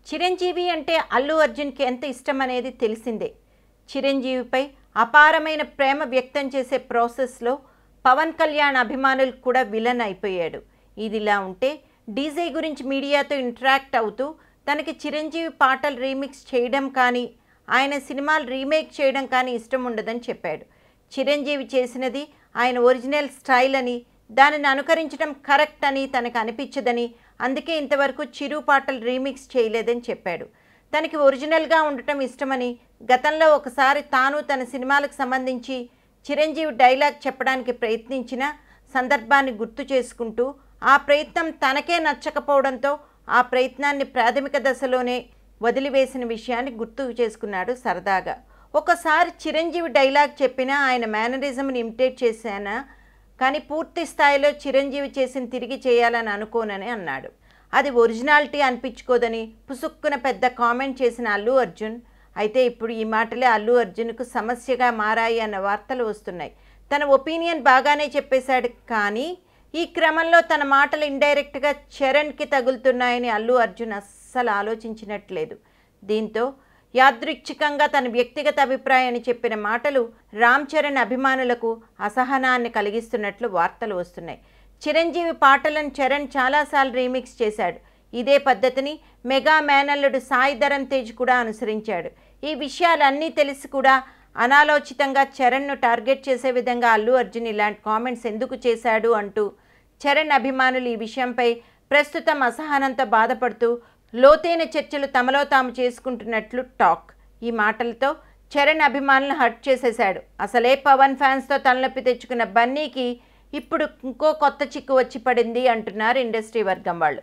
చిరంజీవి అంటే అల్లు అర్జున్కి ఎంత ఇష్టం అనేది తెలిసిందే. చిరంజీవిపై అపారమైన ప్రేమ వ్యక్తం చేసే ప్రాసెస్లో పవన్ కళ్యాణ్ అభిమానులు కూడా విలన్ అయిపోయాడు. ఇదిలా ఉంటే డీజే గురించి మీడియాతో ఇంటరాక్ట్ అవుతూ తనకి చిరంజీవి పాటలు రీమిక్స్ చేయడం కానీ ఆయన సినిమాలు రీమేక్ చేయడం కానీ ఇష్టం ఉండదని చెప్పాడు. చిరంజీవి చేసినది ఆయన ఒరిజినల్ స్టైల్ అని, దానిని అనుకరించడం కరెక్ట్ అని తనకు అనిపించదని, అందుకే ఇంతవరకు చిరు పాటలు రీమిక్స్ చేయలేదని చెప్పాడు. తనకి ఒరిజినల్గా ఉండటం ఇష్టమని, గతంలో ఒకసారి తాను తన సినిమాలకు సంబంధించి చిరంజీవి డైలాగ్ చెప్పడానికి ప్రయత్నించిన సందర్భాన్ని గుర్తు చేసుకుంటూ ఆ ప్రయత్నం తనకే నచ్చకపోవడంతో ఆ ప్రయత్నాన్ని ప్రాథమిక దశలోనే వదిలివేసిన విషయాన్ని గుర్తు చేసుకున్నాడు సరదాగా. ఒకసారి చిరంజీవి డైలాగ్ చెప్పినా ఆయన మేనరిజంని ఇమిటేట్ చేశానా, కానీ పూర్తి స్థాయిలో చిరంజీవి చేసిన తిరిగి చేయాలని అనుకోనని అన్నాడు. అది ఒరిజినాలిటీ అనిపించుకోదని పుసుక్కున పెద్ద కామెంట్ చేసిన అల్లు అర్జున్. అయితే ఇప్పుడు ఈ మాటలే అల్లు అర్జున్కు సమస్యగా మారాయి అన్న వార్తలు వస్తున్నాయి. తన ఒపీనియన్ బాగానే చెప్పేశాడు, కానీ ఈ క్రమంలో తన మాటలు ఇండైరెక్ట్గా చరణ్కి తగులుతున్నాయని అల్లు అర్జున్ అస్సలు ఆలోచించినట్లేదు. దీంతో యాదృచ్ఛికంగా తన వ్యక్తిగత అభిప్రాయాన్ని చెప్పిన మాటలు రామ్ చరణ్ అభిమానులకు అసహనాన్ని కలిగిస్తున్నట్లు వార్తలు వస్తున్నాయి. చిరంజీవి పాటలను చరణ్ చాలాసార్లు రీమిక్స్ చేశాడు. ఇదే పద్ధతిని మెగా మేనల్లుడు సాయి ధరమ్ తేజ్ కూడా అనుసరించాడు. ఈ విషయాలన్నీ తెలిసి కూడా అనాలోచితంగా చరణ్ను టార్గెట్ చేసే విధంగా అల్లు అర్జున్ ఇలాంటి కామెంట్స్ ఎందుకు చేశాడు అంటూ చరణ్ అభిమానులు ఈ విషయంపై ప్రస్తుతం అసహనంతో బాధపడుతూ లోతైన చర్చలు తమలో తాము చేసుకుంటున్నట్లు టాక్. ఈ మాటలతో చరణ్ అభిమానులను హర్ట్ చేసేశాడు. అసలే పవన్ ఫ్యాన్స్తో తలనొప్పి తెచ్చుకున్న బన్నీకి ఇప్పుడు ఇంకో కొత్త చిక్కు వచ్చి పడింది అంటున్నారు ఇండస్ట్రీ వర్గం వాళ్ళు.